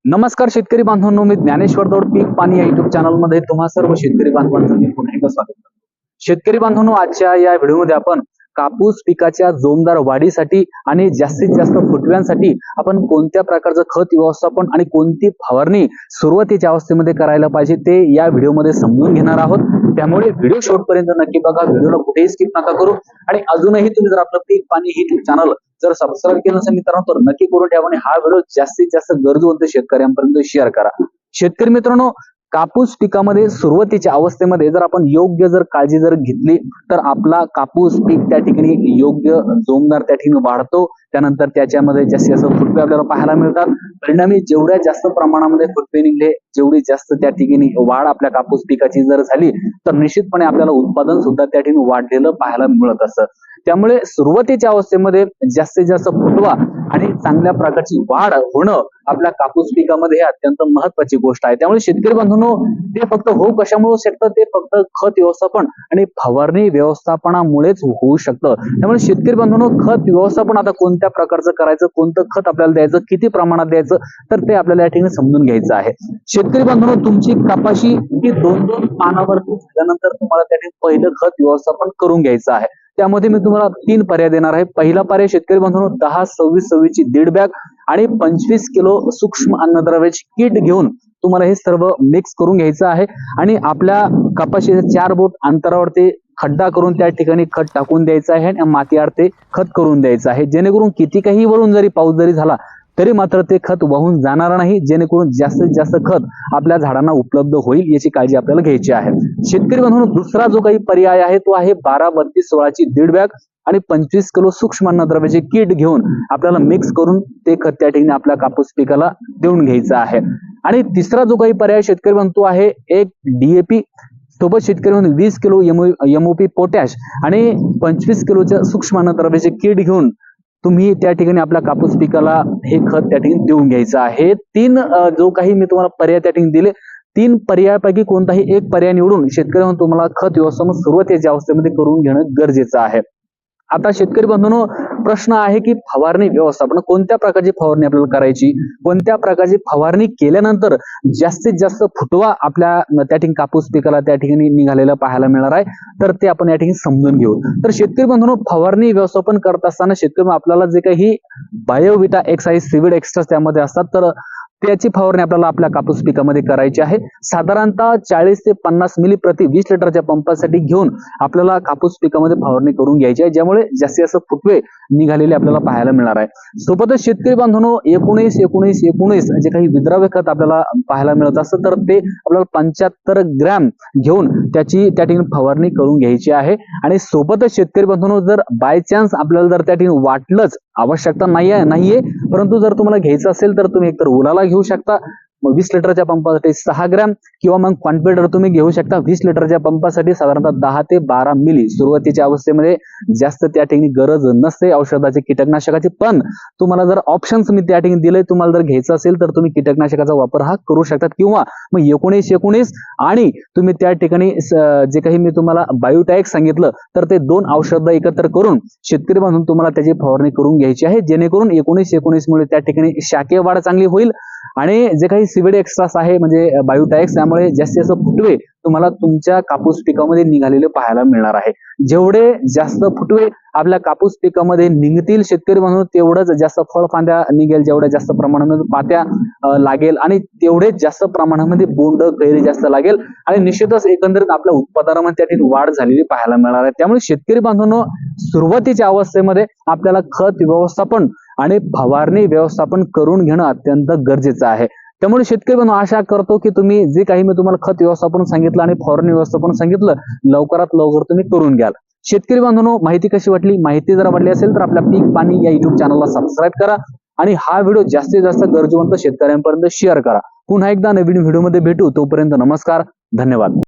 नमस्कार शेतकरी बांधवांनो, मी ज्ञानेश्वर दौड पीक पाणी या युट्यूब चॅनल मध्ये तुम्हा सर्व शेतकरी बांधवांचं मी पुन्हा एकदा स्वागत करतो। शेतकरी बांधवांनो, आजच्या या व्हिडिओमध्ये आपण कापूस पिकाच्या जोमदार वाढीसाठी आणि जास्तीत जास्त फुटव्यांसाठी आपण कोणत्या प्रकारचं खत व्यवस्थापन आणि कोणती फवारणी सुरुवातीच्या अवस्थेमध्ये करायला पाहिजे ते या व्हिडिओमध्ये समजून घेणार आहोत। त्यामुळे व्हिडिओ शेवटपर्यंत नक्की बघा, व्हिडिओला कुठेही स्किप नका करू। आणि अजूनही तुम्ही जर आपलं पीक पाणी ही युट्यूब चॅनल जर सबस्क्राईब केलं नसेल मित्रांनो तर नक्की करून ठेवा आणि हा व्हिडिओ जास्तीत जास्त गरजूवंत शेतकऱ्यांपर्यंत शेअर करा। शेतकरी मित्रांनो, कापूस पिकामध्ये सुरुवातीच्या अवस्थेमध्ये जर आपण योग्य जर काळजी जर घेतली तर आपला कापूस पीक त्या ठिकाणी योग्य जोमदार त्या ठिकाणी वाढतो। त्यानंतर त्याच्यामध्ये जास्तीत जास्त फुटवे आपल्याला पाहायला मिळतात। परिणामी जेवढ्या जास्त प्रमाणामध्ये फुटवे निघले, जेवढी जास्त त्या ठिकाणी वाढ आपल्या कापूस पिकाची जर झाली तर निश्चितपणे आपल्याला उत्पादन सुद्धा त्या ठिकाणी वाढलेलं पाहायला मिळत असतं। त्यामुळे सुरुवातीच्या अवस्थेमध्ये जास्तीत जास्त फुटवा आणि चांगल्या प्रकारची वाढ होणं आपल्या कापूस पिकामध्ये अत्यंत महत्वाची गोष्ट आहे। त्यामुळे शेतकरी बांधवांनो, ते फक्त होऊ कशामुळे शकतं, ते फक्त खत व्यवस्थापन आणि फवारणी व्यवस्थापनामुळेच होऊ शकतं। त्यामुळे शेतकरी बांधवांनो, खत व्यवस्थापन आता कोणत्या प्रकारचं करायचं, कोणतं खत आपल्याला द्यायचं, किती प्रमाणात द्यायचं, तर ते आपल्याला या ठिकाणी समजून घ्यायचं आहे। शेतकरी बांधवांनो, तुमची कपाशी ही 2-2 पानावरती झाल्यानंतर तुम्हाला त्या ठिकाणी पहिलं खत व्यवस्थापन करून घ्यायचं आहे। त्यामध्ये मी तुम्हाला 3 पर्याय देणार आहे। पहिला पर्याय शेतकरी बांधवांनो, 10-26-26 ची 1.5 बॅग आणि 25 किलो सूक्ष्म अन्नद्रव्याची किट घेऊन तुम्हाला हे सर्व मिक्स करून घ्यायचं आहे आणि आपल्या कपाशीच्या 4 बोट अंतरावर खड्डा करून त्या ठिकाणी खत टाकून द्यायचं आहे आणि मातीआड ते खत करून द्यायचं आहे, जेणेकरून किती काही वरून जरी पाऊस जरी झाला तरी मात्र ते खत वाहून जाणार नाही, जेणेकरून जास्तीत जास्त खत आपल्या झाडांना उपलब्ध होईल याची काळजी आपल्याला घ्यायची आहे। शेतकरी बांधवांनो, दुसरा जो काही पर्याय आहे तो आहे 12-32-16 ची 1.5 बॅग आणि 25 किलो सूक्ष्म अन्नद्रव्याची किट घेऊन आपल्याला मिक्स करून ते खत त्या ठिकाणी आपल्या कापूस पिकाला देऊन घ्यायचं आहे। आणि तिसरा जो काही पर्याय शेतकरी म्हणतो आहे 1 DAP सोबत शेतकरी म्हणून 20 किलो MOP पोटॅश आणि 25 किलोच्या सूक्ष्म अन्नद्रव्याची किट घेऊन तुम्ही त्या ठिकाणी आपल्या कापूस पिकाला हे खत त्या ठिकाणी देऊन घ्यायचं आहे। 3 जो काही मी तुम्हाला पर्याय त्या ठिकाणी दिले, 3 पर्यायापैकी कोणताही एक पर्याय निवडून शेतकरी म्हणून तुम्हाला खत व्यवस्थापन सुरुवातीच्या अवस्थेमध्ये करून घेणं गरजेचं आहे। आता शेतकरी बांधवांनो, प्रश्न आहे की फवारणी व्यवस्थापन कोणत्या प्रकारची फवारणी आपल्याला करायची, कोणत्या प्रकारची फवारणी केल्यानंतर जास्तीत जास्त फुटवा आपल्या त्या ठिकाणी कापूस पिकाला त्या ठिकाणी निघालेला पाहायला मिळणार आहे, तर ते आपण या ठिकाणी समजून घेऊ। तर शेतकरी बांधवांनो, फवारणी व्यवस्थापन करत असताना शेतकरी आपल्याला जे काही बायोविटा एक्स आणि सीविड एक्स्ट्रा त्यामध्ये असतात, तर त्याची फवारणी आपल्याला आपल्या कापूस पिकामध्ये करायची आहे। साधारणतः 40 ते 50 मिली प्रति 20 लिटरच्या पंपासाठी घेऊन आपल्याला कापूस पिकामध्ये फवारणी करून घ्यायची आहे, ज्यामुळे जास्तीत जास्त फुटवे निघालेले आपल्याला पाहायला मिळणार आहे। सोबतच शेतकरी बांधवांनो, 19-19-19 जे काही विद्राव्य खत आपल्याला पाहायला मिळत असतं, तर ते आपल्याला 75 ग्रॅम घेऊन त्याची त्या ठिकाणी फवारणी करून घ्यायची आहे। आणि सोबतच शेतकरी बांधवांनो, जर बाय चान्स आपल्याला जर त्या ठिकाणी वाटलंच, आवश्यकता नाहीये, परंतु जर तुम्हाला घ्यायचं असेल तर तुम्ही एकतर उलाला घेऊ शकता, मग 20 लिटरच्या पंपासाठी 6 ग्रॅम, किंवा मग कॉन्फिडर तुम्ही घेऊ शकता 20 लिटरच्या पंपासाठी साधारणतः 10 ते 12 मिली। सुरुवातीच्या अवस्थेमध्ये जास्त त्या ठिकाणी गरज नसते औषधाची, कीटकनाशकाची, पण तुम्हाला जर ऑप्शन्स मी त्या ठिकाणी दिले, तुम्हाला जर घ्यायचं असेल तर तुम्ही कीटकनाशकाचा वापर हा करू शकता, किंवा मग 19-19 आणि तुम्ही त्या ठिकाणी जे काही मी तुम्हाला बायोटॅक्स सांगितलं तर ते 2 औषधं एकत्र करून शेतकरी बांधून तुम्हाला त्याची फवारणी करून घ्यायची आहे, जेणेकरून 19-19 मुळे त्या ठिकाणी शाकीय वाढ चांगली होईल आणि जे काही सीविड एक्स्ट्रास आहे म्हणजे बायोटॅक्स, त्यामुळे जास्तीत जास्त फुटवे तुम्हाला तुमच्या कापूस पिकामध्ये निघालेले पाहायला मिळणार आहे। जेवढे जास्त फुटवे आपल्या कापूस पिकामध्ये निघतील शेतकरी म्हणून, तेवढंच जास्त फळफांद्या निघेल, जेवढ्या जास्त प्रमाणामध्ये पात्या लागेल आणि तेवढेच जास्त प्रमाणामध्ये बोंड कैरी जास्त लागेल आणि निश्चितच एकंदरीत आपल्या उत्पादनामध्ये त्या ठिकाणी वाढ झालेली पाहायला मिळणार आहे। त्यामुळे शेतकरी बांधवांनो, सुरुवातीच्या अवस्थेमध्ये आपल्याला खत व्यवस्थापन आणि फवारणी व्यवस्थापन करून घेणं अत्यंत गरजेचं आहे। त्यामुळे शेतकरी बांधव, आशा करतो की तुम्ही जे काही मी तुम्हाला खत व्यवस्थापन सांगितलं आणि फवारणी व्यवस्थापन सांगितलं लवकरात लवकर तुम्ही करून घ्याल। शेतकरी बांधवांनो, माहिती कशी वाटली? माहिती जर आवडली असेल तर आपल्या पीक पाणी या युट्यूब चॅनलला सबस्क्राईब करा आणि हा व्हिडिओ जास्तीत जास्त गरजूवंत शेतकऱ्यांपर्यंत शेअर करा। पुन्हा एकदा नवीन व्हिडिओमध्ये भेटू, तोपर्यंत नमस्कार, धन्यवाद।